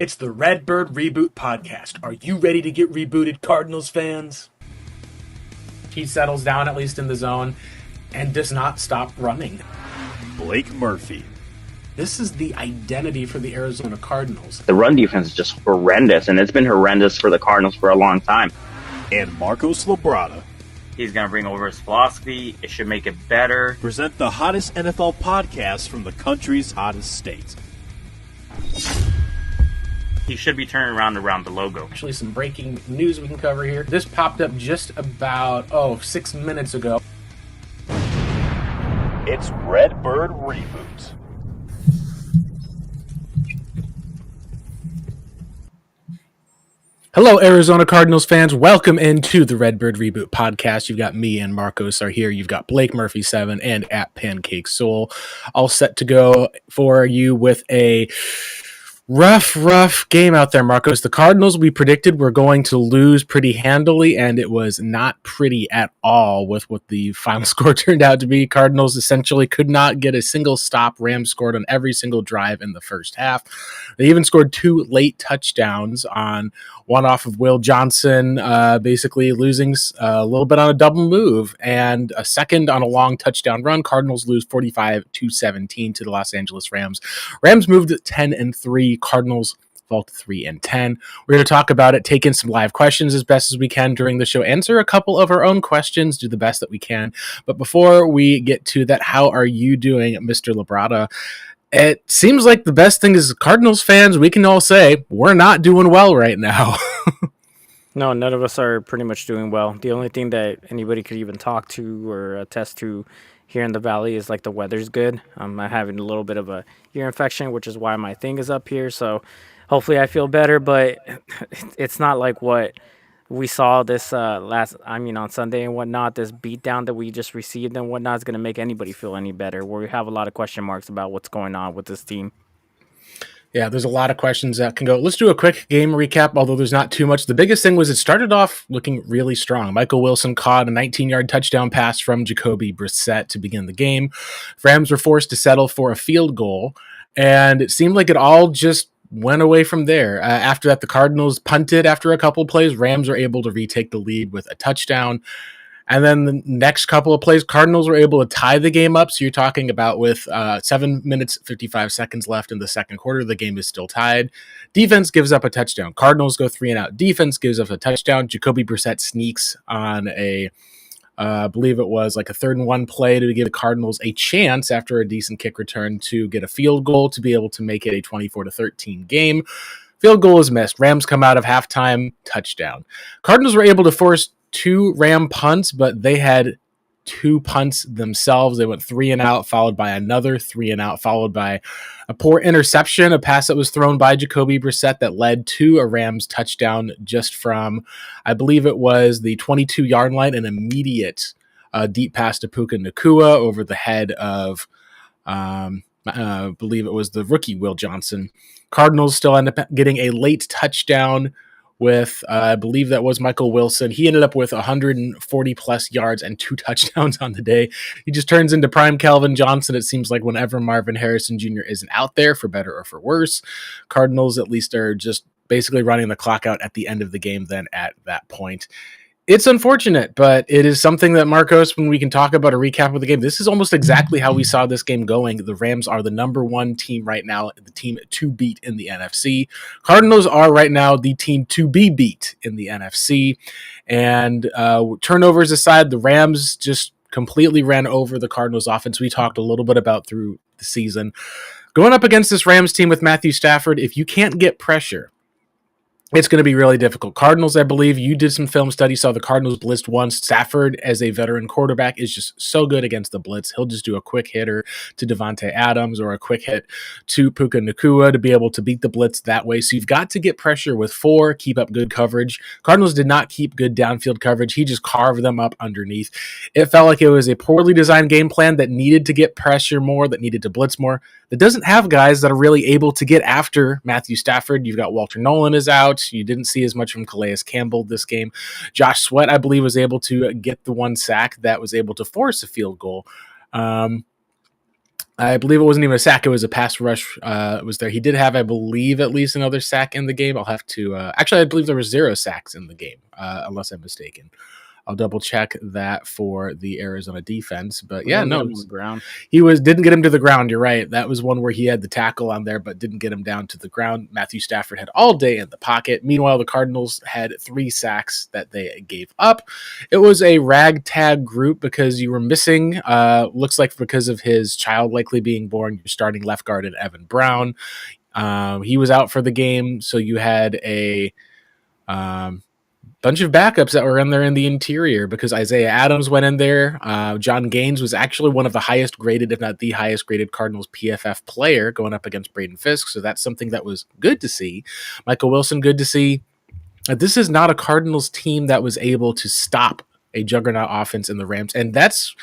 It's the Redbird Reboot podcast. Are you ready to get rebooted, Cardinals fans? He settles down, at least in the zone, and does not stop running. Blake Murphy. This is the identity for the Arizona Cardinals. The run defense is just horrendous, and it's been horrendous for the Cardinals for a long time. And Marcos Labrada. He's going to bring over his philosophy. It should make it better. Present the hottest NFL podcast from the country's hottest state. He should be turning around the logo. Actually, some breaking news we can cover here. This popped up just about, 6 minutes ago. It's Redbird Reboot. Hello, Arizona Cardinals fans. Welcome into the Redbird Reboot podcast. You've got me and Marcos are here. You've got Blake Murphy 7 and at Pancake Soul, all set to go for you with a rough game out there, Marcos. The Cardinals, we predicted were going to lose pretty handily, and it was not pretty at all with what the final score turned out to be. Cardinals essentially could not get a single stop. Rams scored on every single drive in the first half. They even scored 2 late touchdowns, on one off of Will Johnson, basically losing a little bit on a double move, and a second on a long touchdown run. Cardinals lose 45-17 to the Los Angeles Rams. Rams moved 10-3. Cardinals fall to 3-10. We're going to talk about it, take in some live questions as best as we can during the show, answer a couple of our own questions, do the best that we can. But before we get to that, how are you doing, Mr. Labrada? It seems like the best thing is Cardinals fans, we can all say we're not doing well right now. No, none of us are pretty much doing well. The only thing that anybody could even talk to or attest to here in the Valley is like the weather's good. I'm having a little bit of a ear infection, which is why my thing is up here. So hopefully I feel better, but it's not like what we saw this on Sunday and whatnot. This beatdown that we just received and whatnot is going to make anybody feel any better, where we have a lot of question marks about what's going on with this team. Yeah, there's a lot of questions that can go. Let's do a quick game recap, although there's not too much. The biggest thing was it started off looking really strong. Michael Wilson caught a 19-yard touchdown pass from Jacoby Brissett to begin the game. Rams were forced to settle for a field goal, and it seemed like it all just went away from there. After that, the Cardinals punted after a couple plays. Rams were able to retake the lead with a touchdown. And then the next couple of plays, Cardinals were able to tie the game up. So you're talking about with 7 minutes, 55 seconds left in the second quarter, the game is still tied. Defense gives up a touchdown. Cardinals go 3-and-out. Defense gives up a touchdown. Jacoby Brissett sneaks on I believe it was like a 3rd-and-1 play to give the Cardinals a chance after a decent kick return to get a field goal to be able to make it a 24-13 game. Field goal is missed. Rams come out of halftime, touchdown. Cardinals were able to force 2 Ram punts, but they had 2 punts themselves. They went 3-and-out, followed by another 3-and-out, followed by a poor interception, a pass that was thrown by Jacoby Brissett that led to a Rams touchdown just from, I believe it was the 22-yard line, an immediate deep pass to Puka Nacua over the head of, I believe it was the rookie Will Johnson. Cardinals still end up getting a late touchdown with, I believe that was Michael Wilson. He ended up with 140-plus yards and 2 touchdowns on the day. He just turns into prime Calvin Johnson, it seems like, whenever Marvin Harrison Jr. isn't out there, for better or for worse. Cardinals, at least, are just basically running the clock out at the end of the game then at that point. It's unfortunate, but it is something that, Marcos, when we can talk about a recap of the game, this is almost exactly how we saw this game going. The Rams are the number 1 team right now, the team to beat in the NFC. Cardinals are right now the team to be beat in the NFC. And turnovers aside, the Rams just completely ran over the Cardinals offense. We talked a little bit about through the season. Going up against this Rams team with Matthew Stafford, if you can't get pressure, it's going to be really difficult. Cardinals, I believe you did some film study, saw the Cardinals blitzed once. Stafford, as a veteran quarterback, is just so good against the blitz. He'll just do a quick hitter to Devontae Adams or a quick hit to Puka Nacua to be able to beat the blitz that way. So you've got to get pressure with 4, keep up good coverage. Cardinals did not keep good downfield coverage. He just carved them up underneath. It felt like it was a poorly designed game plan that needed to get pressure more, that needed to blitz more, that doesn't have guys that are really able to get after Matthew Stafford. You've got Walter Nolan is out. You didn't see as much from Calais Campbell this game. Josh Sweat, I believe, was able to get the 1 sack that was able to force a field goal. I believe it wasn't even a sack. It was a pass rush. Was there? He did have, I believe, at least another sack in the game. I'll have to. Actually, I believe there were 0 sacks in the game, unless I'm mistaken. I'll double check that for the Arizona defense. But We yeah, didn't get no, him on the ground. he didn't get him to the ground. You're right. That was one where he had the tackle on there, but didn't get him down to the ground. Matthew Stafford had all day in the pocket. Meanwhile, the Cardinals had 3 sacks that they gave up. It was a ragtag group because you were missing. Looks like because of his child likely being born, you're starting left guard in Evan Brown. He was out for the game, so you had a bunch of backups that were in there in the interior because Isaiah Adams went in there. John Gaines was actually one of the highest graded, if not the highest graded Cardinals PFF player going up against Braden Fisk. So that's something that was good to see. Michael Wilson, good to see. This is not a Cardinals team that was able to stop a juggernaut offense in the Rams. And that's,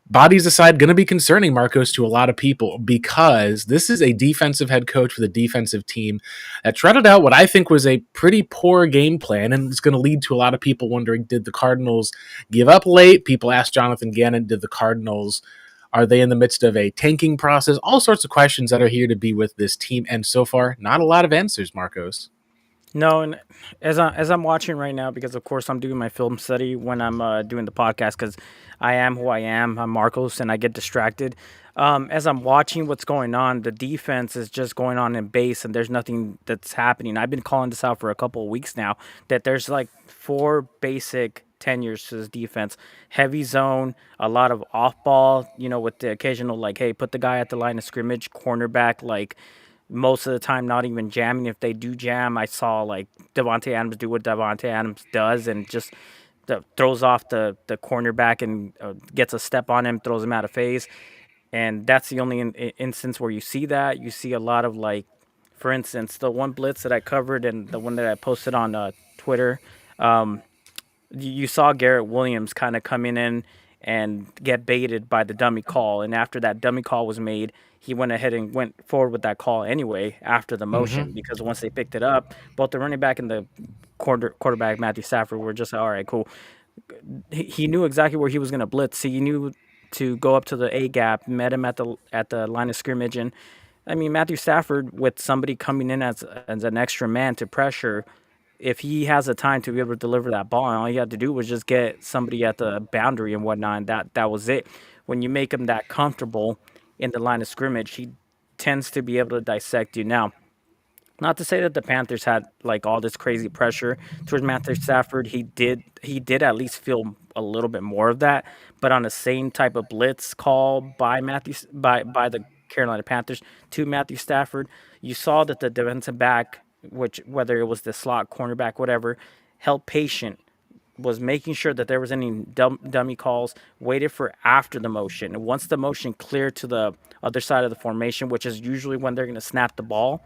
bodies aside, going to be concerning, Marcos, to a lot of people because this is a defensive head coach with a defensive team that trotted out what I think was a pretty poor game plan, and it's going to lead to a lot of people wondering, did the Cardinals give up late? People asked Jonathan Gannon, did the Cardinals, are they in the midst of a tanking process? All sorts of questions that are here to be with this team, and so far, not a lot of answers, Marcos. No, and as I'm watching right now, because of course I'm doing my film study when I'm doing the podcast, because I am who I am. I'm Marcos, and I get distracted. As I'm watching what's going on, the defense is just going on in base, and there's nothing that's happening. I've been calling this out for a couple of weeks now that there's like 4 basic tenures to this defense: heavy zone, a lot of off ball, with the occasional like, hey, put the guy at the line of scrimmage, cornerback, like most of the time not even jamming. If they do jam, I saw like Devontae Adams do what Devontae Adams does and just throws off the cornerback and gets a step on him, throws him out of phase. And that's the only instance where you see that. You see a lot of like, for instance, the one blitz that I covered and the one that I posted on Twitter. You saw Garrett Williams kind of come in and get baited by the dummy call. And after that dummy call was made, he went ahead and went forward with that call anyway after the motion, because once they picked it up, both the running back and the quarterback, Matthew Stafford, were just, all right, cool. He knew exactly where he was going to blitz. He knew to go up to the A gap, met him at the line of scrimmage. And I mean, Matthew Stafford, with somebody coming in as an extra man to pressure, if he has the time to be able to deliver that ball, and all he had to do was just get somebody at the boundary and whatnot, and that was it. When you make him that comfortable in the line of scrimmage, he tends to be able to dissect you. Now, not to say that the Panthers had like all this crazy pressure towards Matthew Stafford. He did at least feel a little bit more of that, but on the same type of blitz call by the Carolina Panthers to Matthew Stafford, you saw that the defensive back, which whether it was the slot cornerback, whatever, held patient, was making sure that there was any dummy calls, waited for after the motion. And once the motion cleared to the other side of the formation, which is usually when they're going to snap the ball,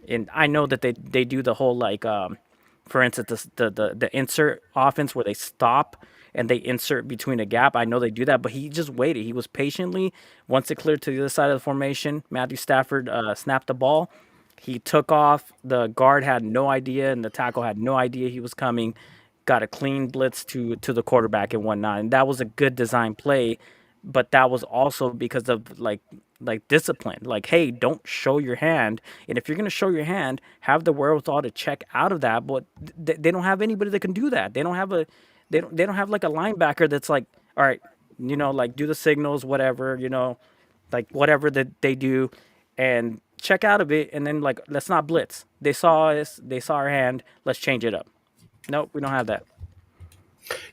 and I know that they do the whole like, for instance, the insert offense where they stop and they insert between a gap. I know they do that, but he just waited. He was patiently, once it cleared to the other side of the formation, Matthew Stafford snapped the ball. He took off. The guard had no idea, and the tackle had no idea he was coming. Got a clean blitz to the quarterback and whatnot, and that was a good design play. But that was also because of like discipline. Like, hey, don't show your hand, and if you're gonna show your hand, have the wherewithal to check out of that. But they don't have anybody that can do that. They don't have like a linebacker that's like, all right, like do the signals, whatever, like whatever that they do, and check out of it, and then like, let's not blitz. They saw us, they saw our hand, let's change it up. Nope, we don't have that.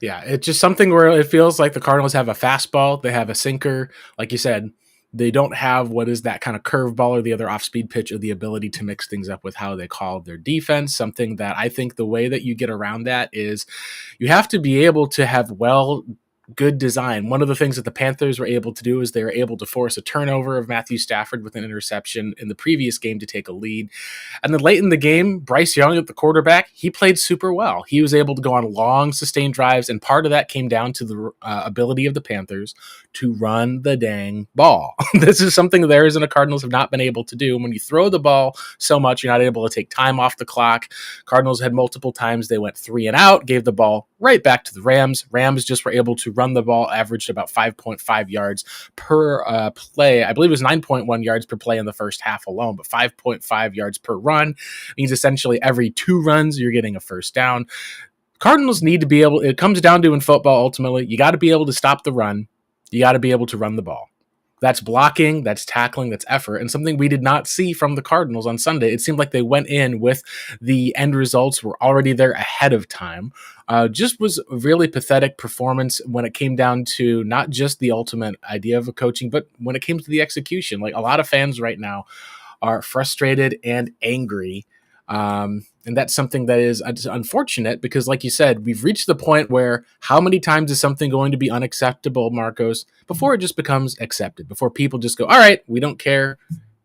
Yeah, it's just something where it feels like the Cardinals have a fastball, they have a sinker. Like you said, they don't have what is that kind of curveball or the other off-speed pitch, or the ability to mix things up with how they call their defense. Something that I think the way that you get around that is you have to be able to have good design. One of the things that the Panthers were able to do is they were able to force a turnover of Matthew Stafford with an interception in the previous game to take a lead. And then late in the game, Bryce Young at the quarterback, he played super well. He was able to go on long, sustained drives, and part of that came down to the ability of the Panthers to run the dang ball. This is something the Arizona Cardinals have not been able to do. When you throw the ball so much, you're not able to take time off the clock. Cardinals had multiple times they went 3 and out, gave the ball right back to the Rams. Rams just were able to run the ball, averaged about 5.5 yards per play. I believe it was 9.1 yards per play in the first half alone, but 5.5 yards per run means essentially every 2 runs you're getting a first down. Cardinals need to be able, it comes down to in football ultimately, you got to be able to stop the run. You got to be able to run the ball. That's blocking, that's tackling, that's effort, and something we did not see from the Cardinals on Sunday. It seemed like they went in with the end results were already there ahead of time. Just was a really pathetic performance when it came down to not just the ultimate idea of a coaching, but when it came to the execution. Like a lot of fans right now are frustrated and angry. And that's something that is unfortunate because, like you said, we've reached the point where how many times is something going to be unacceptable, Marcos, before it just becomes accepted, before people just go, all right, we don't care.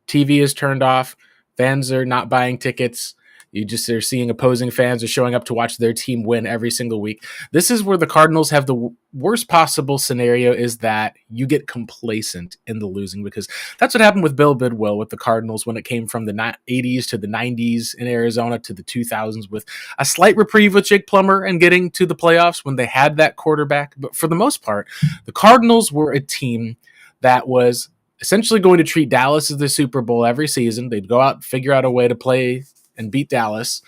TV is turned off. Fans are not buying tickets. You just are seeing opposing fans are showing up to watch their team win every single week. This is where the Cardinals have the worst possible scenario is that you get complacent in the losing because that's what happened with Bill Bidwell with the Cardinals when it came from the 80s to the 90s in Arizona to the 2000s with a slight reprieve with Jake Plummer and getting to the playoffs when they had that quarterback. But for the most part, the Cardinals were a team that was essentially going to treat Dallas as the Super Bowl every season. They'd go out and figure out a way to play and beat Dallas,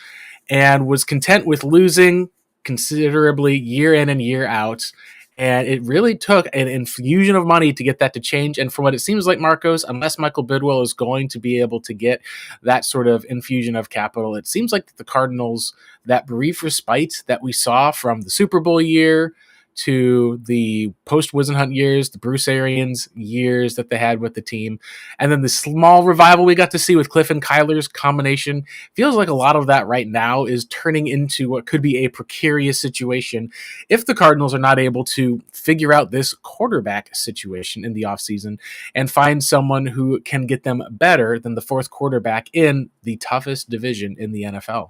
and was content with losing considerably year in and year out. And it really took an infusion of money to get that to change. And from what it seems like, Marcos, unless Michael Bidwell is going to be able to get that sort of infusion of capital, it seems like the Cardinals, that brief respite that we saw from the Super Bowl year to the post-Wisenhunt years, the Bruce Arians years that they had with the team, and then the small revival we got to see with Cliff and Kyler's combination, feels like a lot of that right now is turning into what could be a precarious situation if the Cardinals are not able to figure out this quarterback situation in the offseason and find someone who can get them better than the 4th quarterback in the toughest division in the NFL.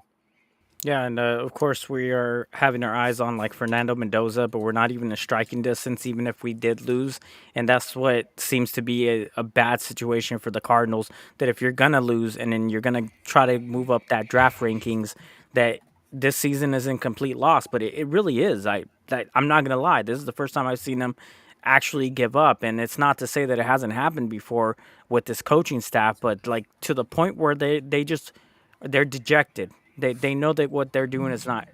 Yeah, and of course we are having our eyes on like Fernando Mendoza, but we're not even a striking distance, even if we did lose. And that's what seems to be a bad situation for the Cardinals. That if you're gonna lose and then you're gonna try to move up that draft rankings, that this season is in complete loss. But it really is. I'm not gonna lie. This is the first time I've seen them actually give up, and it's not to say that it hasn't happened before with this coaching staff, but like to the point where they're dejected. They know that what they're doing is not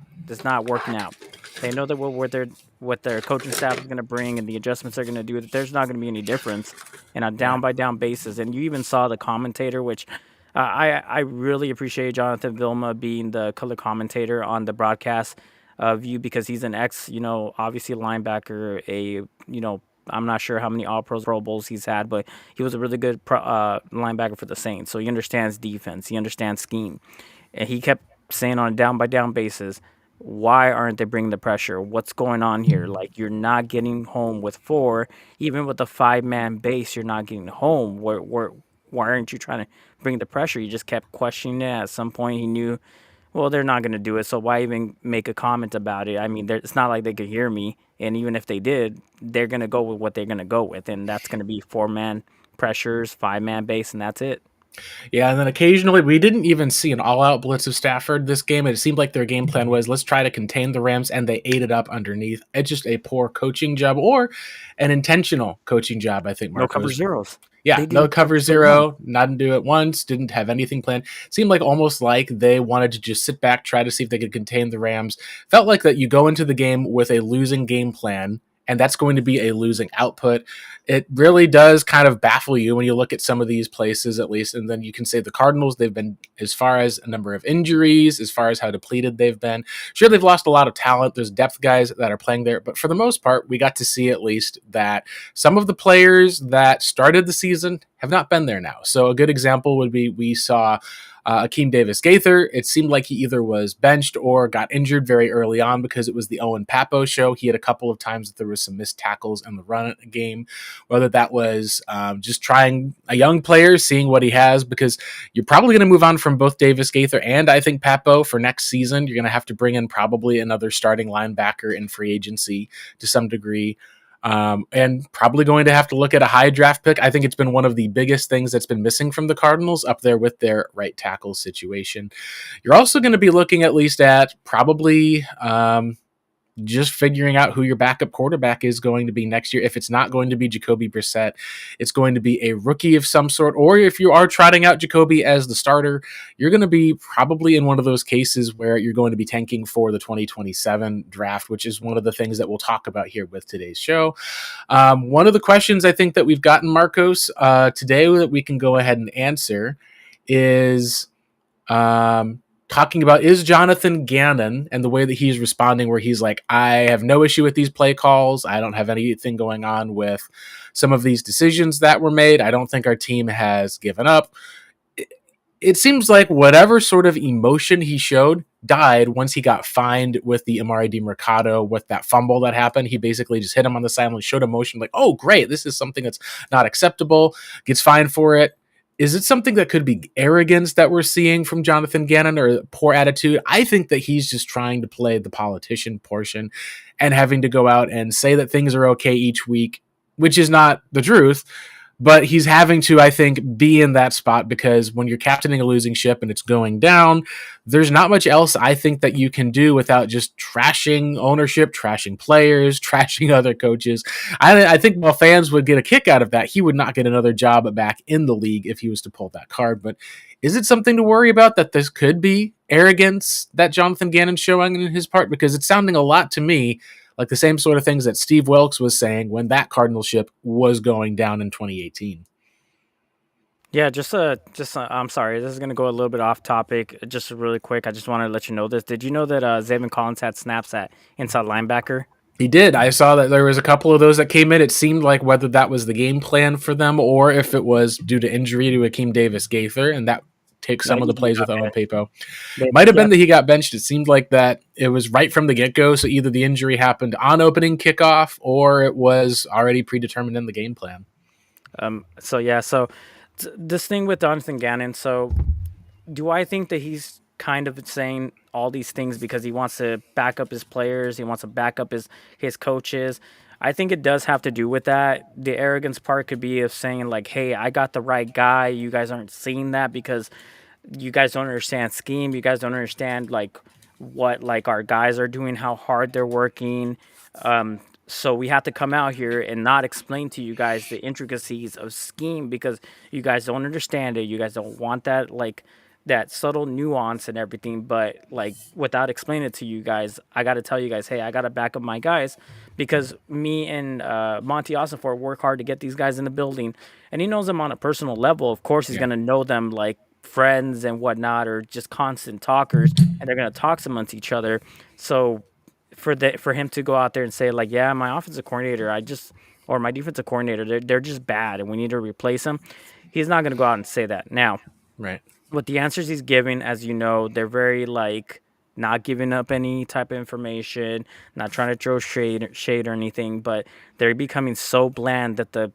working out. They know that what their coaching staff is going to bring and the adjustments they're going to do, that there's not going to be any difference in a down by down basis. And you even saw the commentator, which I really appreciate Jonathan Vilma being the color commentator on the broadcast view because he's an obviously linebacker. I'm not sure how many All-Pros, Pro Bowls he's had, but he was a really good linebacker for the Saints. So he understands defense. He understands scheme. And he kept saying on a down-by-down basis, why aren't they bringing the pressure? What's going on here? Like, you're not getting home with 4. Even with a 5-man base, you're not getting home. Why aren't you trying to bring the pressure? He just kept questioning it. At some point, he knew, well, they're not going to do it, so why even make a comment about it? I mean, it's not like they could hear me. And even if they did, they're going to go with what they're going to go with. And that's going to be 4-man pressures, 5-man base, and that's it. Yeah, and then occasionally we didn't even see an all-out blitz of Stafford this game. It seemed like their game plan was, let's try to contain the Rams, and they ate it up underneath. It's just a poor coaching job or an intentional coaching job, I think, Marcos. No cover zeros. Yeah, no cover zero, not do it once, didn't have anything planned. Seemed like almost like they wanted to just sit back, try to see if they could contain the Rams. Felt like that you go into the game with a losing game plan, and that's going to be a losing output. It really does kind of baffle you when you look at some of these places, at least. And then you can say the Cardinals, they've been, as far as a number of injuries, as far as how depleted they've been. Sure, they've lost a lot of talent. There's depth guys that are playing there. But for the most part, we got to see at least that some of the players that started the season have not been there now. So a good example would be we saw Akeem Davis-Gaither. It seemed like he either was benched or got injured very early on because it was the Owen Papo show. He had a couple of times that there was some missed tackles in the run game, whether that was just trying a young player, seeing what he has, because you're probably going to move on from both Davis-Gaither and I think Papo for next season. You're going to have to bring in probably another starting linebacker in free agency to some degree. and probably going to have to look at a high draft pick. I think it's been one of the biggest things that's been missing from the Cardinals, up there with their right tackle situation. You're also going to be looking at least at probably just figuring out who your backup quarterback is going to be next year. If it's not going to be Jacoby Brissett, it's going to be a rookie of some sort. Or if you are trotting out Jacoby as the starter, you're going to be probably in one of those cases where you're going to be tanking for the 2027 draft, which is one of the things that we'll talk about here with today's show. One of the questions I think that we've gotten, Marcos, today that we can go ahead and answer is talking about, is Jonathan Gannon and the way that he's responding, where he's like, I have no issue with these play calls. I don't have anything going on with some of these decisions that were made. I don't think our team has given up. It seems like whatever sort of emotion he showed died once he got fined with the Amari DiMercato, with that fumble that happened. He basically just hit him on the sideline, showed emotion like, oh, great, this is something that's not acceptable, gets fined for it. Is it something that could be arrogance that we're seeing from Jonathan Gannon, or poor attitude? I think that he's just trying to play the politician portion and having to go out and say that things are okay each week, which is not the truth. But he's having to, I think, be in that spot, because when you're captaining a losing ship and it's going down, there's not much else I think that you can do without just trashing ownership, trashing players, trashing other coaches. I think while fans would get a kick out of that, he would not get another job back in the league if he was to pull that card. But is it something to worry about, that this could be arrogance that Jonathan Gannon's showing in his part? Because it's sounding a lot to me like the same sort of things that Steve Wilkes was saying when that Cardinal ship was going down in 2018. Yeah, I'm sorry, this is going to go a little bit off topic. Just really quick, I just wanted to let you know this. Did you know that Zayvon Collins had snaps at inside linebacker? He did. I saw that there was a couple of those that came in. It seemed like whether that was the game plan for them or if it was due to injury to Akeem Davis-Gaither, and that takes some of the plays with Owen Papo. Might have been that he got benched. It seemed like that it was right from the get-go, so either the injury happened on opening kickoff or it was already predetermined in the game plan. So this thing with Jonathan Gannon, so do I think that he's kind of saying all these things because he wants to back up his players, he wants to back up his coaches? I think it does have to do with that. The arrogance part could be of saying like, hey, I got the right guy. You guys aren't seeing that because you guys don't understand scheme. You guys don't understand like what like our guys are doing, how hard they're working. So we have to come out here and not explain to you guys the intricacies of scheme because you guys don't understand it. You guys don't want that like that subtle nuance and everything, but like without explaining it to you guys, I got to tell you guys, hey, I got to back up my guys because me and Monty Ossenfort work hard to get these guys in the building, and he knows them on a personal level. Of course, he's going to know them like friends and whatnot, or just constant talkers, and they're going to talk amongst each other. So for him to go out there and say like, yeah, my offensive coordinator, or my defensive coordinator, they're just bad and we need to replace them. He's not going to go out and say that now. Right. With the answers he's giving, as you know, they're very like not giving up any type of information, not trying to throw shade or anything, but they're becoming so bland that the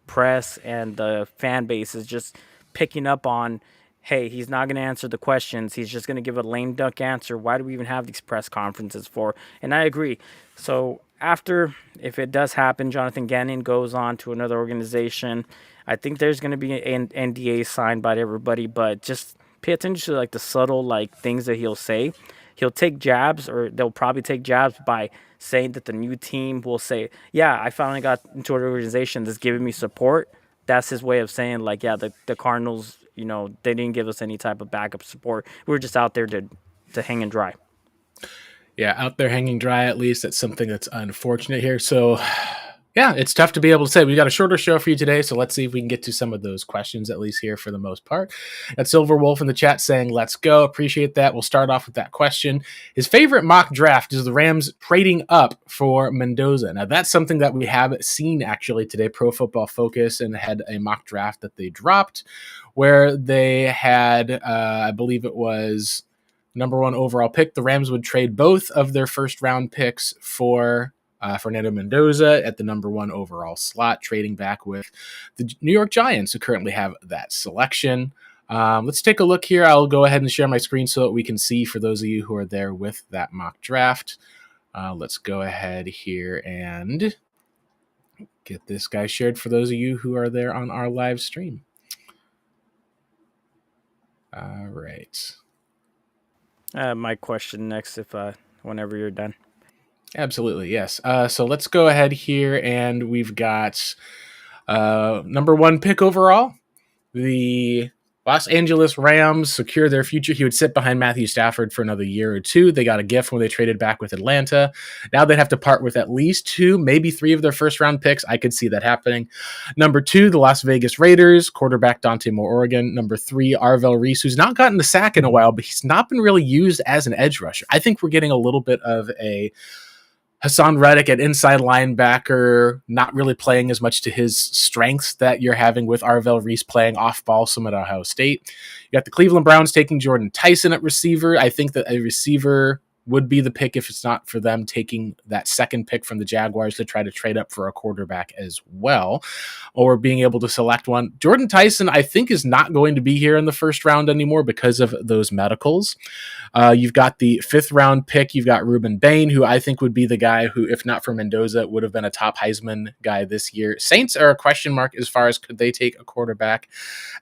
press and the fan base is just picking up on, hey, he's not going to answer the questions. He's just going to give a lame duck answer. Why do we even have these press conferences for? And I agree. So after, if it does happen, Jonathan Gannon goes on to another organization, I think there's going to be an NDA signed by everybody, but just pay attention to like the subtle like things that he'll say. He'll take jabs, or they'll probably take jabs by saying that the new team will say, yeah, I finally got into an organization that's giving me support. That's his way of saying like, yeah, the Cardinals, you know, they didn't give us any type of backup support. We were just out there to hang and dry. Yeah, out there hanging dry, at least. That's something that's unfortunate here. So, yeah, it's tough to be able to say. We got a shorter show for you today, so let's see if we can get to some of those questions, at least here for the most part. Got Silver Wolf in the chat saying, let's go. Appreciate that. We'll start off with that question. His favorite mock draft is the Rams trading up for Mendoza. Now, that's something that we have seen actually today. Pro Football Focus and had a mock draft that they dropped where they had, I believe it was number one overall pick. The Rams would trade both of their first round picks for Fernando Mendoza at the number one overall slot, trading back with the New York Giants, who currently have that selection. Let's take a look here. I'll go ahead and share my screen so that we can see for those of you who are there with that mock draft. Let's go ahead here and Get this guy shared for those of you who are there on our live stream. All right. My question next, if whenever you're done. Absolutely, yes. So let's go ahead here, and we've got number 1 pick overall. The Los Angeles Rams secure their future. He would sit behind Matthew Stafford for another year or two. They got a gift when they traded back with Atlanta. Now they'd have to part with at least 2, maybe 3 of their first-round picks. I could see that happening. Number 2, the Las Vegas Raiders, quarterback Dante Moore, Oregon. Number 3, Arvell Reese, who's not gotten the sack in a while, but he's not been really used as an edge rusher. I think we're getting a little bit of a Hassan Reddick at inside linebacker, not really playing as much to his strengths that you're having with Arvell Reese playing off ball some at Ohio State. You got the Cleveland Browns taking Jordan Tyson at receiver. I think that a receiver would be the pick if it's not for them taking that second pick from the Jaguars to try to trade up for a quarterback as well, or being able to select one. Jordan Tyson, I think, is not going to be here in the first round anymore because of those medicals. You've got the 5th round pick. You've got Ruben Bain, who I think would be the guy who, if not for Mendoza, would have been a top Heisman guy this year. Saints are a question mark as far as could they take a quarterback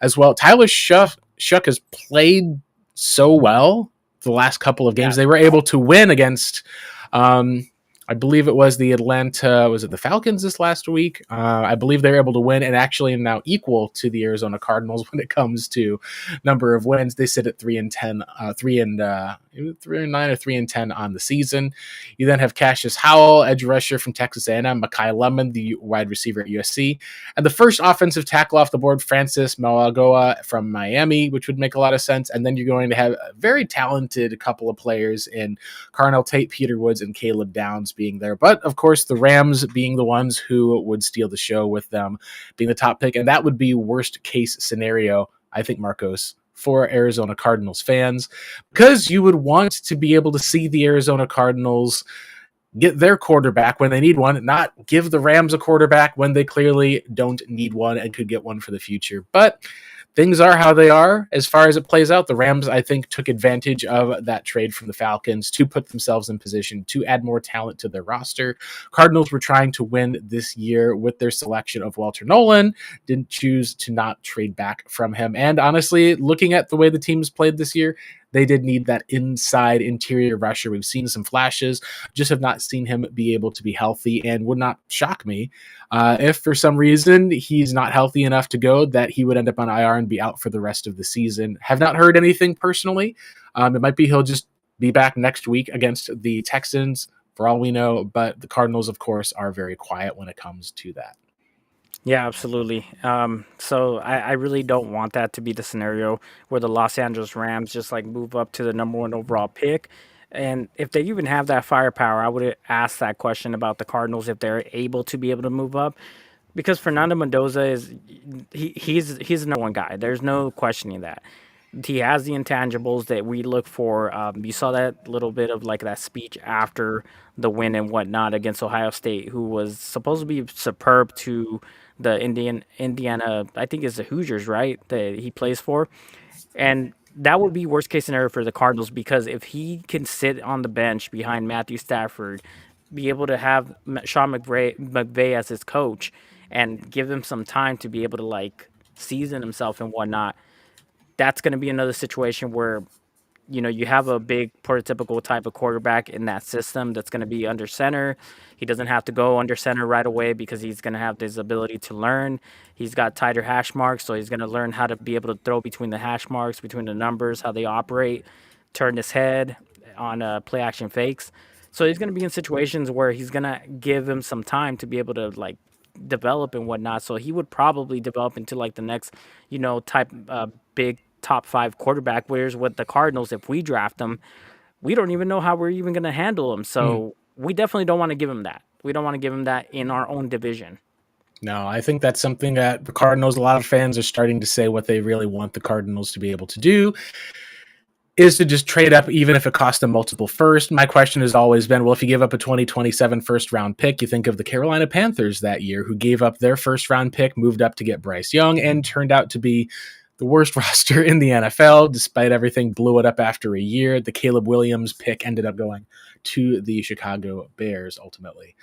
as well. Tyler Shuck has played so well the last couple of games. They were able to win against, I believe it was the Falcons this last week? I believe they were able to win and actually now equal to the Arizona Cardinals when it comes to number of wins. They sit at 3-10, 3-9 or 3-10 on the season. You then have Cassius Howell, edge rusher from Texas A&M, Mekhi Lemon, the wide receiver at USC, and the first offensive tackle off the board, Francis Mauigoa from Miami, which would make a lot of sense. And then you're going to have a very talented couple of players in Carnell Tate, Peter Woods, and Caleb Downs being there. But of course, the Rams being the ones who would steal the show with them being the top pick. And that would be worst case scenario, I think, Marcos, for Arizona Cardinals fans, because you would want to be able to see the Arizona Cardinals get their quarterback when they need one, not give the Rams a quarterback when they clearly don't need one and could get one for the future. But things are how they are as far as it plays out. The Rams, I think, took advantage of that trade from the Falcons to put themselves in position to add more talent to their roster. Cardinals were trying to win this year with their selection of Walter Nolan, didn't choose to not trade back from him. And honestly, looking at the way the team's played this year, they did need that inside interior rusher. We've seen some flashes, just have not seen him be able to be healthy, and would not shock me if for some reason he's not healthy enough to go that he would end up on IR and be out for the rest of the season. Have not heard anything personally. It might be he'll just be back next week against the Texans for all we know, but the Cardinals, of course, are very quiet when it comes to that. Yeah, absolutely. So I really don't want that to be the scenario where the Los Angeles Rams just like move up to the number 1 overall pick. And if they even have that firepower, I would ask that question about the Cardinals if they're able to be able to move up, because Fernando Mendoza he's the number 1 guy. There's no questioning that. He has the intangibles that we look for. You saw that little bit of like that speech after the win and whatnot against Ohio State, who was supposed to be superb to the Indiana, I think it's the Hoosiers, right, that he plays for. And that would be worst case scenario for the Cardinals, because if he can sit on the bench behind Matthew Stafford, be able to have Sean McVay as his coach and give him some time to be able to like season himself and whatnot, that's going to be another situation where, you know, you have a big prototypical type of quarterback in that system that's going to be under center. He doesn't have to go under center right away because he's going to have this ability to learn. He's got tighter hash marks, so he's going to learn how to be able to throw between the hash marks, between the numbers, how they operate, turn his head on play action fakes. So he's going to be in situations where he's going to give him some time to be able to like develop and whatnot. So he would probably develop into like the next, you know, type big top 5 quarterback. Whereas with the Cardinals, if we draft them, we don't even know how we're even going to handle him. So we definitely don't want to give him that. We don't want to give him that in our own division. No, I think that's something that the Cardinals, a lot of fans are starting to say what they really want the Cardinals to be able to do is to just trade up, even if it costs them multiple first. My question has always been, well, if you give up a 2027 first round pick, you think of the Carolina Panthers that year, who gave up their first round pick, moved up to get Bryce Young, and turned out to be the worst roster in the NFL, despite everything, blew it up after a year. The Caleb Williams pick ended up going to the Chicago Bears ultimately.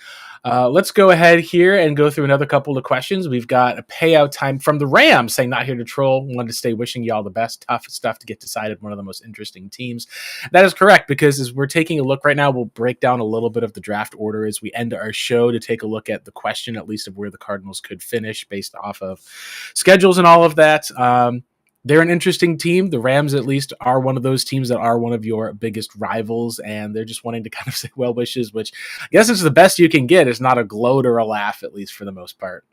Let's go ahead here and go through another couple of questions. We've got a payout time from the Rams saying, not here to troll, wanted to stay wishing you all the best. Tough stuff to get decided. One of the most interesting teams. That is correct, because as we're taking a look right now, we'll break down a little bit of the draft order as we end our show to take a look at the question, at least of where the Cardinals could finish based off of schedules and all of that. They're an interesting team. The Rams, at least, are one of those teams that are one of your biggest rivals, and they're just wanting to kind of say well wishes, which I guess is the best you can get. It's not a gloat or a laugh, at least for the most part.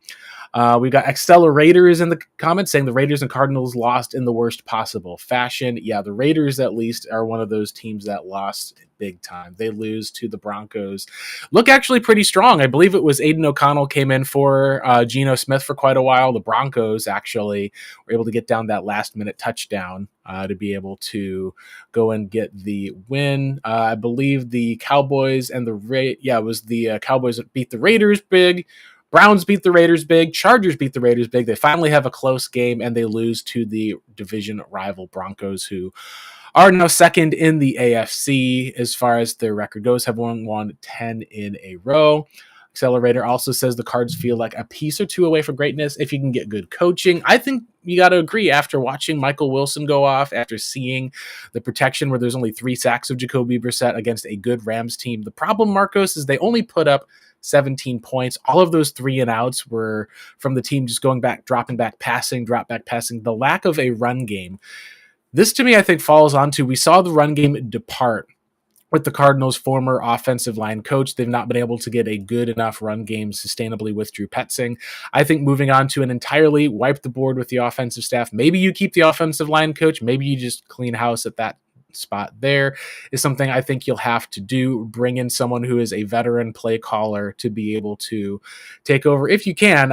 We got Accelerators in the comments saying the Raiders and Cardinals lost in the worst possible fashion. Yeah, the Raiders, at least, are one of those teams that lost big time. They lose to the Broncos. Look actually pretty strong. I believe it was Aiden O'Connell came in for Geno Smith for quite a while. The Broncos actually were able to get down that last-minute touchdown to be able to go and get the win. I believe the Cowboys and it was the Cowboys that beat the Raiders big. Browns beat the Raiders big. Chargers beat the Raiders big. They finally have a close game, and they lose to the division rival Broncos, who are now second in the AFC as far as their record goes, have won 10 in a row. Accelerator also says the Cards feel like a piece or two away from greatness if you can get good coaching. I think you got to agree, after watching Michael Wilson go off, after seeing the protection where there's only 3 sacks of Jacoby Brissett against a good Rams team. The problem, Marcos, is they only put up 17 points. All of those 3 and outs were from the team just going back, dropping back, passing, drop back, passing. The lack of a run game. This, to me, I think falls onto, we saw the run game depart with the Cardinals' former offensive line coach. They've not been able to get a good enough run game sustainably with Drew Petzing. I think moving on to an entirely wipe the board with the offensive staff, maybe you keep the offensive line coach, maybe you just clean house at that spot there, is something I think you'll have to do. Bring in someone who is a veteran play caller to be able to take over. If you can,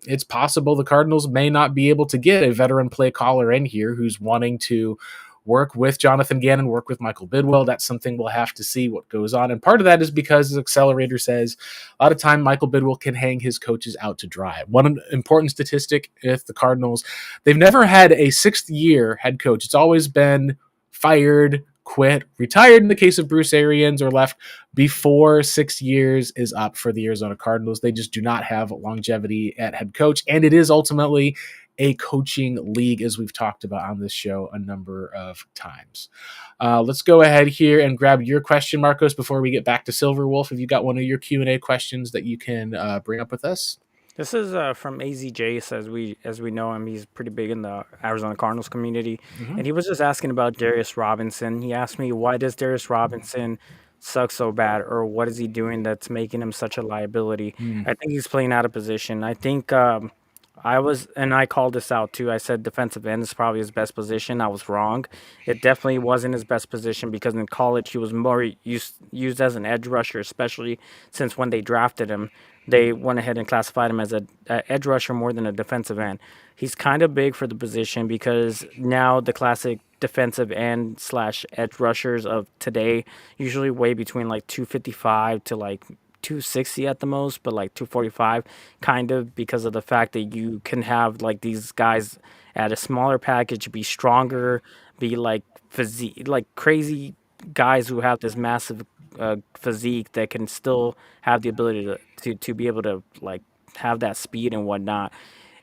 it's possible the Cardinals may not be able to get a veteran play caller in here who's wanting to work with Jonathan Gannon, work with Michael Bidwell. That's something we'll have to see what goes on. And part of that is because, as Accelerator says, a lot of time Michael Bidwell can hang his coaches out to dry. One important statistic with the Cardinals, they've never had a 6th-year head coach. It's always been fired, quit, retired in the case of Bruce Arians, or left before 6 years is up for the Arizona Cardinals. They just do not have longevity at head coach, and it is ultimately a coaching league, as we've talked about on this show a number of times. Let's go ahead here and grab your question, Marcos, before we get back to Silver Wolf. Have you got one of your Q&A questions that you can bring up with us? This is from AZJ. As we know him, he's pretty big in the Arizona Cardinals community, and he was just asking about Darius Robinson. He asked me, why does Darius Robinson suck so bad, or what is he doing that's making him such a liability? I think he's playing out of position. I think I called this out too. I said defensive end is probably his best position. I was wrong. It definitely wasn't his best position, because in college he was more used as an edge rusher, especially since when they drafted him, they went ahead and classified him as a edge rusher more than a defensive end. He's kind of big for the position, because now the classic defensive end / edge rushers of today usually weigh between like 255 to like 260 at the most, but like 245, kind of, because of the fact that you can have like these guys at a smaller package be stronger, be like physique, like crazy guys who have this massive physique that can still have the ability to be able to like have that speed and whatnot.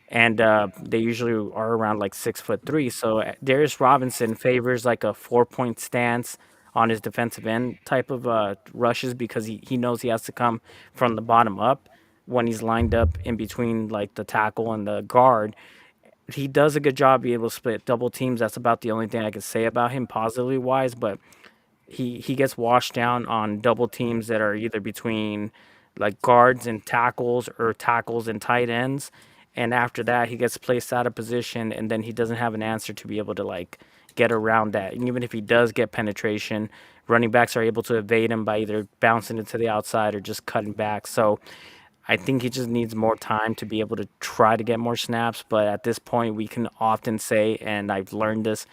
And they usually are around like 6'3". So Darius Robinson favors like a 4-point stance on his defensive end type of rushes, because he knows he has to come from the bottom up when he's lined up in between like the tackle and the guard. He does a good job being able to split double teams. That's about the only thing I can say about him positively wise, but he gets washed down on double teams that are either between like guards and tackles, or tackles and tight ends. And after that, he gets placed out of position, and then he doesn't have an answer to be able to like get around that. And even if he does get penetration, running backs are able to evade him by either bouncing it to the outside or just cutting back. So I think he just needs more time to be able to try to get more snaps. But at this point, we can often say, and I've learned this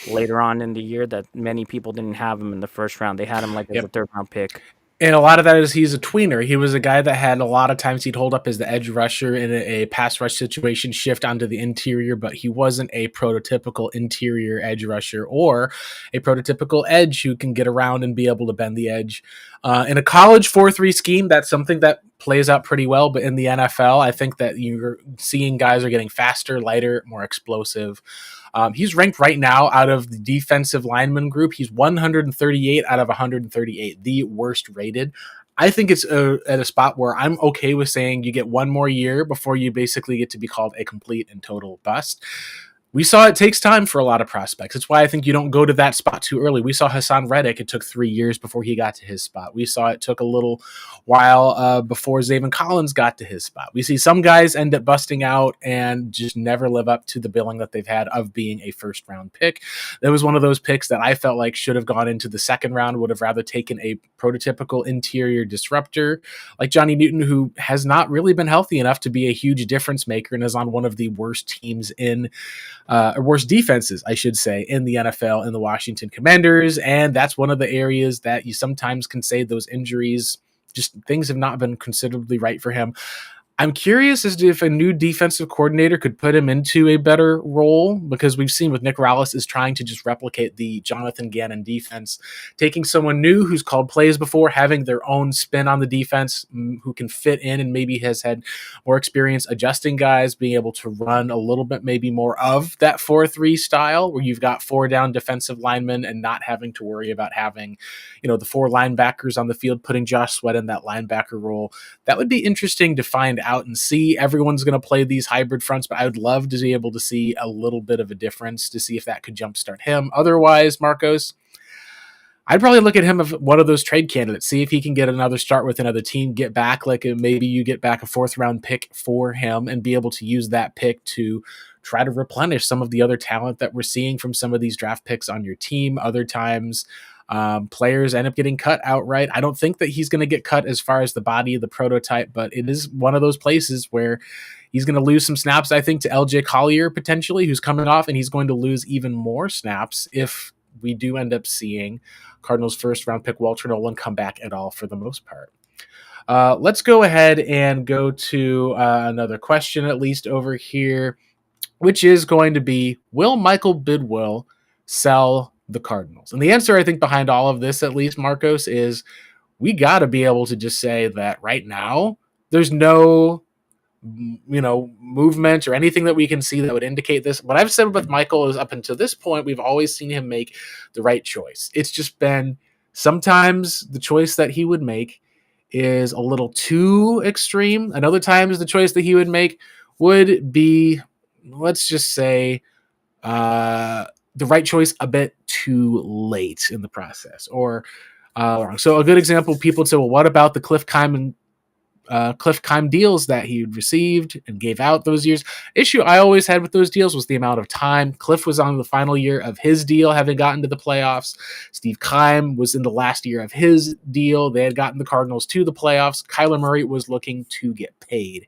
later on in the year, that many people didn't have him in the first round. They had him like as a 3rd round pick. And a lot of that is he's a tweener. He was a guy that had a lot of times he'd hold up as the edge rusher in a pass rush situation, shift onto the interior, but he wasn't a prototypical interior edge rusher or a prototypical edge who can get around and be able to bend the edge. In a college 4-3 scheme, that's something that plays out pretty well, but in the NFL, I think that you're seeing guys are getting faster, lighter, more explosive. He's ranked right now out of the defensive lineman group. He's 138 out of 138, the worst rated. I think it's at a spot where I'm okay with saying you get one more year before you basically get to be called a complete and total bust. We saw it takes time for a lot of prospects. That's why I think you don't go to that spot too early. We saw Hassan Reddick. It took 3 years before he got to his spot. We saw it took a little while before Zaven Collins got to his spot. We see some guys end up busting out and just never live up to the billing that they've had of being a first-round pick. That was one of those picks that I felt like should have gone into the second round, would have rather taken a prototypical interior disruptor like Johnny Newton, who has not really been healthy enough to be a huge difference maker and is on one of the worst teams in or worst defenses, I should say, in the NFL in the Washington Commanders. And that's one of the areas that you sometimes can say those injuries, just things have not been considerably right for him. I'm curious as to if a new defensive coordinator could put him into a better role, because we've seen with Nick Rallis is trying to just replicate the Jonathan Gannon defense, taking someone new who's called plays before, having their own spin on the defense, who can fit in and maybe has had more experience adjusting guys, being able to run a little bit maybe more of that 4-3 style where you've got 4 down defensive linemen and not having to worry about having, the 4 linebackers on the field, putting Josh Sweat in that linebacker role. That would be interesting to find out and see. Everyone's going to play these hybrid fronts, but I would love to be able to see a little bit of a difference to see if that could jumpstart him. Otherwise, Marcos, I'd probably look at him as one of those trade candidates, see if he can get another start with another team, get back, like maybe you get back a 4th round pick for him and be able to use that pick to try to replenish some of the other talent that we're seeing from some of these draft picks on your team. Other times, players end up getting cut outright. I don't think that he's going to get cut as far as the body of the prototype, but it is one of those places where he's going to lose some snaps, I think, to LJ Collier potentially, who's coming off, and he's going to lose even more snaps if we do end up seeing Cardinals 1st round pick Walter Nolan come back at all for the most part. Let's go ahead and go to another question, at least over here, which is going to be, will Michael Bidwill sell the Cardinals? And the answer, I think, behind all of this, at least, Marcos, is we got to be able to just say that right now there's no movement or anything that we can see that would indicate this. What I've said with Michael is up until this point, we've always seen him make the right choice. It's just been sometimes the choice that he would make is a little too extreme. And other times the choice that he would make would be, let's just say, the right choice a bit too late in the process, or wrong. So a good example, people would say, well, what about the Cliff Kime deals that he received and gave out those years? Issue I always had with those deals was the amount of time. Cliff was on the final year of his deal, having gotten to the playoffs. Steve Kime was in the last year of his deal. They had gotten the Cardinals to the playoffs. Kyler Murray was looking to get paid.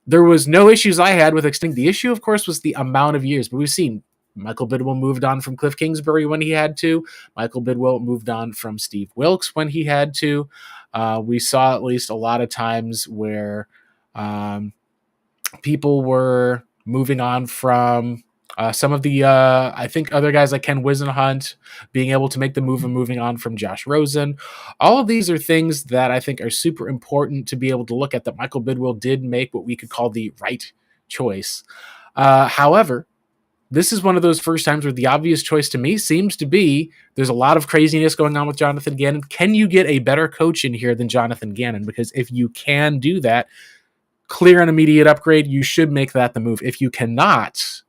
There was no issues I had with extending. The issue, of course, was the amount of years, but we've seen Michael Bidwill moved on from Cliff Kingsbury when he had to. Michael Bidwill moved on from Steve Wilkes when he had to. We saw at least a lot of times where people were moving on from some of the, I think, other guys like Ken Wisenhunt being able to make the move and moving on from Josh Rosen. All of these are things that I think are super important to be able to look at, that Michael Bidwill did make what we could call the right choice. However, this is one of those first times where the obvious choice to me seems to be there's a lot of craziness going on with Jonathan Gannon. Can you get a better coach in here than Jonathan Gannon? Because if you can do that, clear an immediate upgrade, you should make that the move. If you cannot,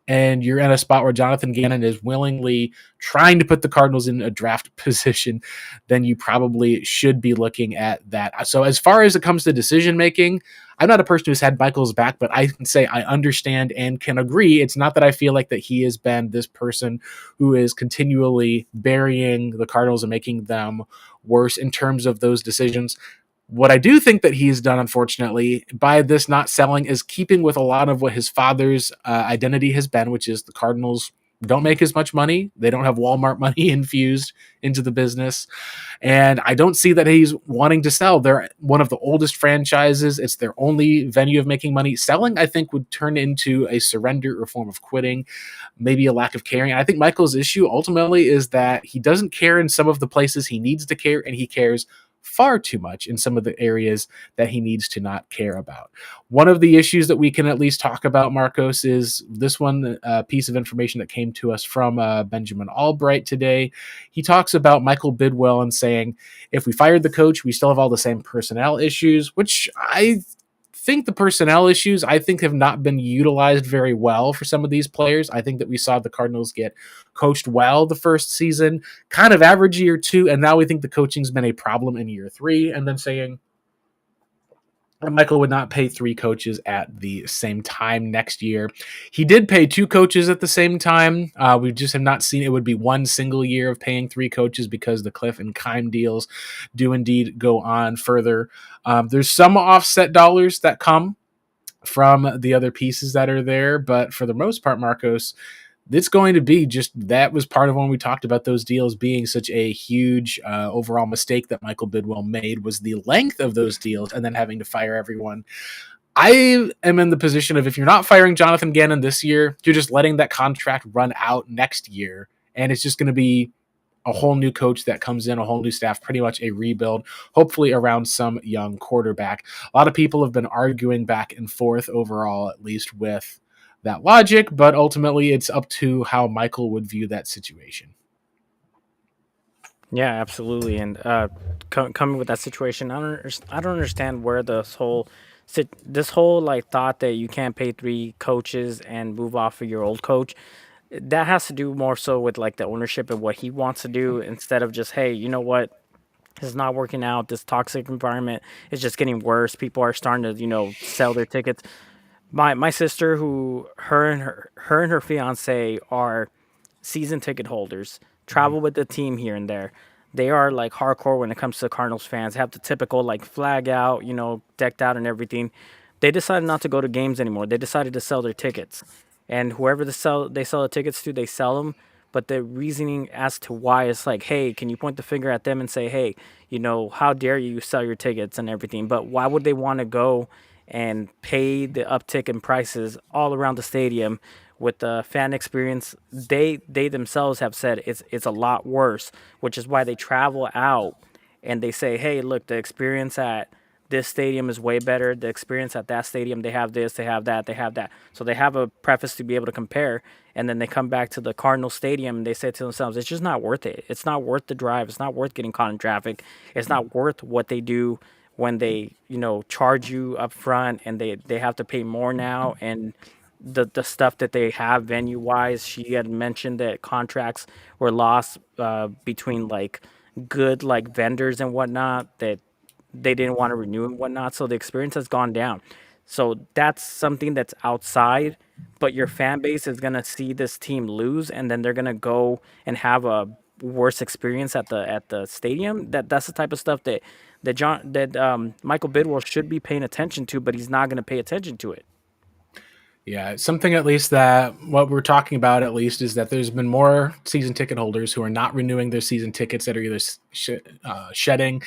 and you're in a spot where Jonathan Gannon is willingly trying to put the Cardinals in a draft position, then you probably should be looking at that. So as far as it comes to decision-making, I'm not a person who's had Michael's back, but I can say I understand and can agree. It's not that I feel like that he has been this person who is continually burying the Cardinals and making them worse in terms of those decisions. What I do think that he's done, unfortunately, by this not selling is keeping with a lot of what his father's identity has been, which is the Cardinals don't make as much money. They don't have Walmart money infused into the business. And I don't see that he's wanting to sell. They're one of the oldest franchises. It's their only venue of making money. Selling, I think, would turn into a surrender or form of quitting, maybe a lack of caring. I think Michael's issue ultimately is that he doesn't care in some of the places he needs to care, and he cares far too much in some of the areas that he needs to not care about. One of the issues that we can at least talk about, Marcos, is this one piece of information that came to us from Benjamin Albright today. He talks about Michael Bidwell and saying, if we fired the coach, we still have all the same personnel issues, which I think the personnel issues, I think, have not been utilized very well for some of these players. I think that we saw the Cardinals get coached well the first season, kind of average year 2, and now we think the coaching's been a problem in year 3, and then saying Michael would not pay 3 coaches at the same time next year. He did pay 2 coaches at the same time. We just have not seen it would be one single year of paying 3 coaches because the Cliff and Kime deals do indeed go on further. There's some offset dollars that come from the other pieces that are there, but for the most part, Marcos, it's going to be just that was part of when we talked about those deals being such a huge overall mistake that Michael Bidwell made was the length of those deals and then having to fire everyone. I am in the position of if you're not firing Jonathan Gannon this year, you're just letting that contract run out next year, and it's just going to be a whole new coach that comes in, a whole new staff, pretty much a rebuild, hopefully around some young quarterback. A lot of people have been arguing back and forth overall, at least with that logic, but ultimately it's up to how Michael would view that situation. Yeah, absolutely. And coming with that situation, I don't understand where this whole like thought that you can't pay 3 coaches and move off of your old coach. That has to do more so with like the ownership and what he wants to do instead of just, hey, you know what, it's not working out. This toxic environment is just getting worse. People are starting to, sell their tickets. My sister, who her and her fiance are season ticket holders, travel with the team here and there. They are like hardcore when it comes to Cardinals fans. Have the typical like flag out, decked out and everything. They decided not to go to games anymore. They decided to sell their tickets, and whoever they sell the tickets to, they sell them. But the reasoning as to why is like, hey, can you point the finger at them and say, hey, how dare you sell your tickets and everything? But why would they want to go and pay the uptick in prices all around the stadium with the fan experience? They themselves have said it's a lot worse, which is why they travel out and they say, hey, look, the experience at this stadium is way better. The experience at that stadium, they have this, they have that, they have that. So they have a preface to be able to compare. And then they come back to the Cardinal Stadium and they say to themselves, it's just not worth it. It's not worth the drive. It's not worth getting caught in traffic. It's not worth what they do when they, charge you up front and they have to pay more now. And the stuff that they have venue wise, she had mentioned that contracts were lost between like good like vendors and whatnot that they didn't want to renew and whatnot. So the experience has gone down. So that's something that's outside, but your fan base is gonna see this team lose, and then they're gonna go and have a worse experience at the stadium. That's the type of stuff that Michael Bidwell should be paying attention to, but he's not gonna pay attention to it. Yeah, something at least that what we're talking about at least is that there's been more season ticket holders who are not renewing their season tickets that are either shedding.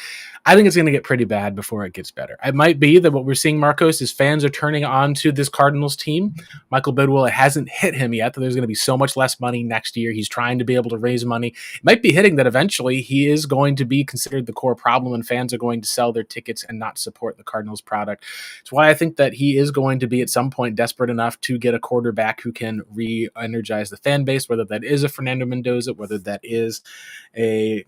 I think it's going to get pretty bad before it gets better. It might be that what we're seeing, Marcos, is fans are turning on to this Cardinals team. Michael Bidwell, it hasn't hit him yet that there's going to be so much less money next year. He's trying to be able to raise money. It might be hitting that eventually he is going to be considered the core problem and fans are going to sell their tickets and not support the Cardinals product. It's why I think that he is going to be at some point desperate enough to get a quarterback who can re-energize the fan base, whether that is a Fernando Mendoza, whether that is a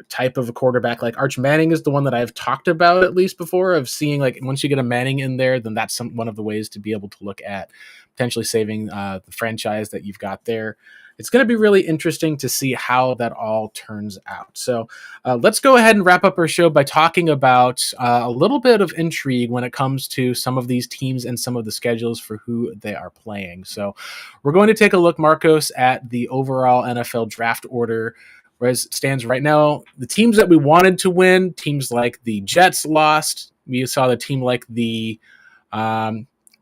type of a quarterback like Arch Manning is the one that I've talked about at least before, of seeing like once you get a Manning in there, then that's one of the ways to be able to look at potentially saving the franchise that you've got there. It's going to be really interesting to see how that all turns out. So let's go ahead and wrap up our show by talking about a little bit of intrigue when it comes to some of these teams and some of the schedules for who they are playing. So we're going to take a look, Marcos, at the overall NFL draft order as it stands right now. The teams that we wanted to win, teams like the Jets lost. We saw the team like the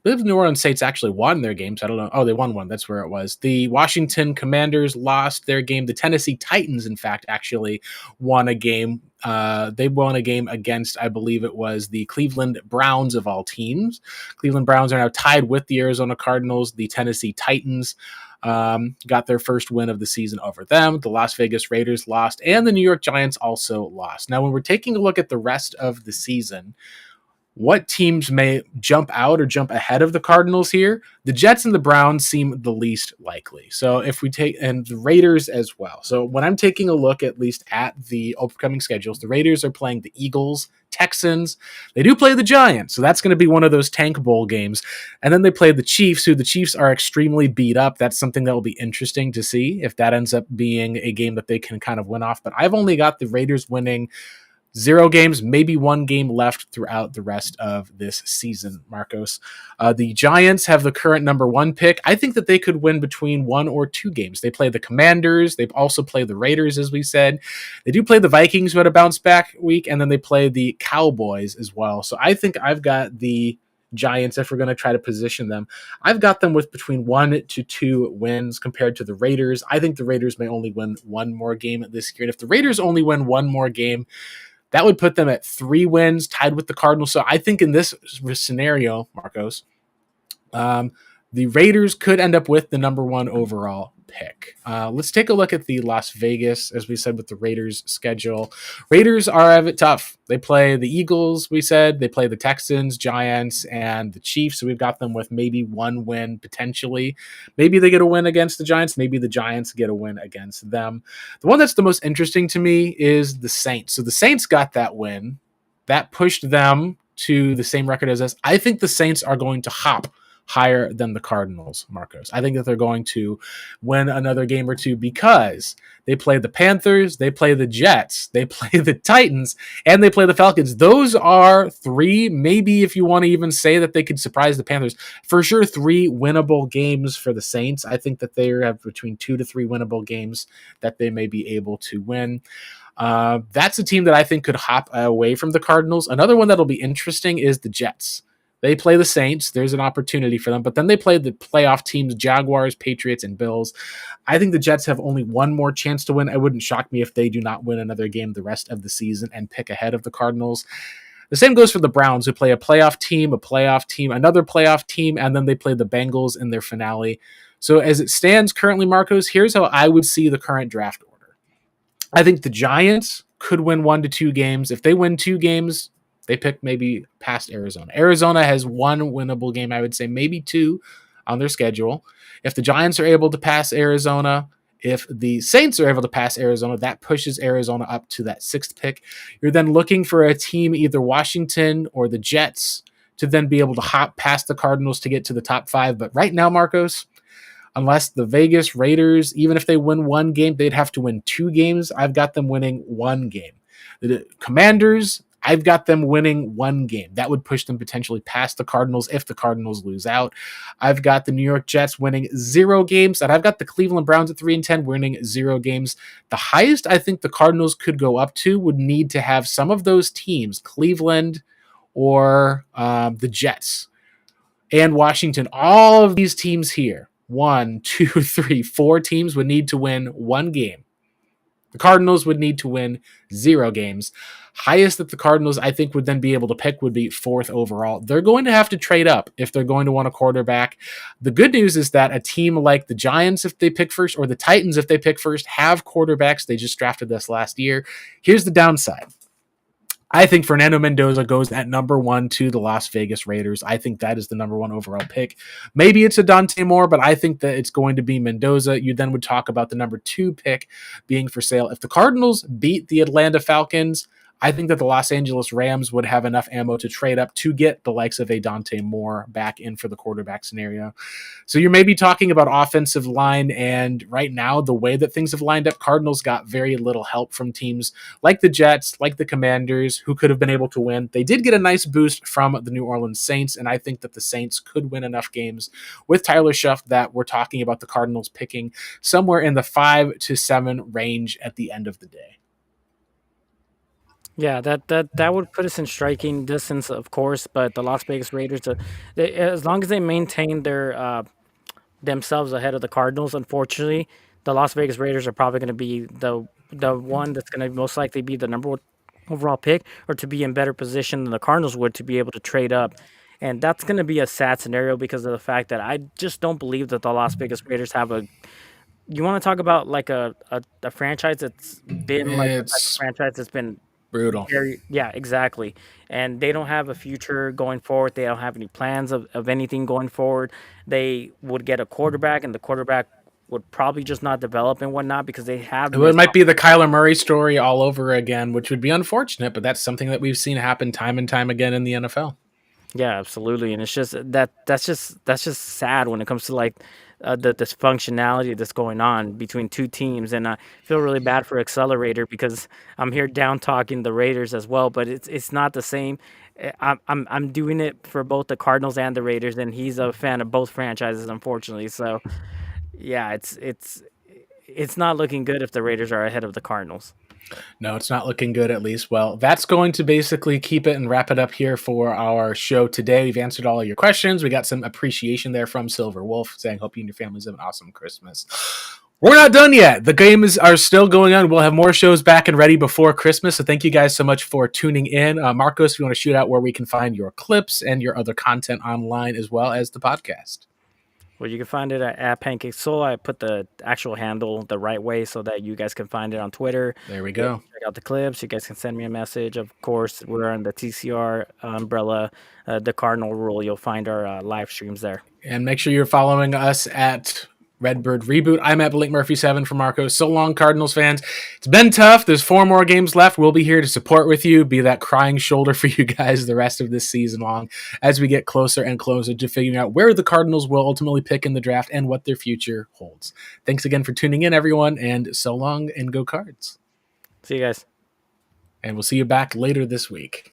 believe the New Orleans Saints actually won their games. I don't know. Oh, they won one. That's where it was. The Washington Commanders lost their game. The Tennessee Titans, in fact, actually won a game. They won a game against, I believe it was the Cleveland Browns of all teams. Cleveland Browns are now tied with the Arizona Cardinals. The Tennessee Titans got their first win of the season over them. The Las Vegas Raiders lost, and the New York Giants also lost. Now, when we're taking a look at the rest of the season, what teams may jump out or jump ahead of the Cardinals here? The Jets and the Browns seem the least likely. So if we take, and the Raiders as well. So when I'm taking a look at least at the upcoming schedules, the Raiders are playing the Eagles, Texans. They do play the Giants. So that's going to be one of those tank bowl games. And then they play the Chiefs, who the Chiefs are extremely beat up. That's something that will be interesting to see if that ends up being a game that they can kind of win off. But I've only got the Raiders winning 0 games, maybe 1 game left throughout the rest of this season, Marcos. The Giants have the current number 1 pick. I think that they could win between 1 or 2 games. They play the Commanders. They also play the Raiders, as we said. They do play the Vikings, who had a bounce back week, and then they play the Cowboys as well. So I think I've got the Giants, if we're going to try to position them, I've got them with between 1 to 2 wins compared to the Raiders. I think the Raiders may only win 1 more game this year. And if the Raiders only win 1 more game, that would put them at 3 wins, tied with the Cardinals. So I think in this scenario, Marcos, the Raiders could end up with the number 1 overall pick. Let's take a look at the Las Vegas, as we said, with the Raiders schedule. Raiders are of it tough. They play the Eagles, we said. They play the Texans, Giants, and the Chiefs. So we've got them with maybe 1 win potentially. Maybe they get a win against the Giants. Maybe the Giants get a win against them. The one that's the most interesting to me is the Saints. So the Saints got that win. That pushed them to the same record as us. I think the Saints are going to hop higher than the Cardinals, Marcos. I think that they're going to win another game or two because they play the Panthers, they play the Jets, they play the Titans, and they play the Falcons. Those are 3, maybe if you want to even say that they could surprise the Panthers, for sure 3 winnable games for the Saints. I think that they have between 2 to 3 winnable games that they may be able to win. That's a team that I think could hop away from the Cardinals. Another one that'll be interesting is the Jets. They play the Saints. There's an opportunity for them. But then they play the playoff teams, Jaguars, Patriots, and Bills. I think the Jets have only 1 more chance to win. It wouldn't shock me if they do not win another game the rest of the season and pick ahead of the Cardinals. The same goes for the Browns, who play a playoff team, another playoff team, and then they play the Bengals in their finale. So as it stands currently, Marcos, here's how I would see the current draft order. I think the Giants could win 1 to 2 games. If they win 2 games, they pick maybe past Arizona. Arizona has 1 winnable game, I would say, maybe 2 on their schedule. If the Giants are able to pass Arizona, if the Saints are able to pass Arizona, that pushes Arizona up to that 6th pick. You're then looking for a team, either Washington or the Jets, to then be able to hop past the Cardinals to get to the top 5. But right now, Marcos, unless the Vegas Raiders, even if they win 1 game, they'd have to win 2 games. I've got them winning 1 game. The Commanders, I've got them winning 1 game. That would push them potentially past the Cardinals if the Cardinals lose out. I've got the New York Jets winning 0 games, and I've got the Cleveland Browns at 3-10 winning 0 games. The highest I think the Cardinals could go up to would need to have some of those teams, Cleveland or the Jets and Washington, all of these teams here, 1, 2, 3, 4 teams would need to win 1 game. The Cardinals would need to win 0 games. Highest that the Cardinals, I think, would then be able to pick would be 4th overall. They're going to have to trade up if they're going to want a quarterback. The good news is that a team like the Giants, if they pick first, or the Titans, if they pick first, have quarterbacks. They just drafted this last year. Here's the downside. I think Fernando Mendoza goes at number 1 to the Las Vegas Raiders. I think that is the number 1 overall pick. Maybe it's a Dante Moore, but I think that it's going to be Mendoza. You then would talk about the number 2 pick being for sale. If the Cardinals beat the Atlanta Falcons, I think that the Los Angeles Rams would have enough ammo to trade up to get the likes of a Dante Moore back in for the quarterback scenario. So you're maybe talking about offensive line, and right now, the way that things have lined up, Cardinals got very little help from teams like the Jets, like the Commanders, who could have been able to win. They did get a nice boost from the New Orleans Saints, and I think that the Saints could win enough games with Tyler Shuff that we're talking about the Cardinals picking somewhere in the 5 to 7 range at the end of the day. Yeah, that would put us in striking distance, of course. But the Las Vegas Raiders, as long as they maintain their themselves ahead of the Cardinals, unfortunately, the Las Vegas Raiders are probably going to be the one that's going to most likely be the number one overall pick, or to be in better position than the Cardinals would to be able to trade up. And that's going to be a sad scenario because of the fact that I just don't believe that the Las Vegas Raiders have a. You want to talk about like a franchise that's been like the type of It's franchise that's been brutal. very, yeah, exactly. And they don't have a future going forward. They don't have any plans of anything going forward. They would get a quarterback, and the quarterback would probably just not develop and whatnot because they have It missed. might be the Kyler Murray story all over again, which would be unfortunate, but that's something that we've seen happen time and time again in the NFL. Yeah, absolutely. And it's just that's just sad when it comes to like the dysfunctionality that's going on between two teams. And I feel really bad for Accelerator because I'm here down talking the Raiders as well, but it's not the same. I'm doing it for both the Cardinals and the Raiders, and he's a fan of both franchises, unfortunately. So yeah, it's not looking good if the Raiders are ahead of the Cardinals. No, it's not looking good, at least. Well, that's going to basically keep it and wrap it up here for our show today. We've answered all of your questions. We got some appreciation there from Silver Wolf saying, hope you and your families have an awesome Christmas. We're not done yet. The games are still going on. We'll have more shows back and ready before Christmas. So thank you guys so much for tuning in. Marcos, if you want to shoot out where we can find your clips and your other content online as well as the podcast. Well, you can find it at Pancake Soul. I put the actual handle the right way so that you guys can find it on Twitter. There we You guys go. can check out the clips. You guys can send me a message. Of course, we're on the TCR umbrella, the Cardinal Rule. You'll find our live streams there. And make sure you're following us at Redbird Reboot. I'm at Blake Murphy 7 for Marco. So long, Cardinals fans. It's been tough. There's 4 more games left. We'll be here to support with you, be that crying shoulder for you guys the rest of this season long as we get closer and closer to figuring out where the Cardinals will ultimately pick in the draft and what their future holds. Thanks again for tuning in, everyone, and so long and go Cards. See you guys. And we'll see you back later this week.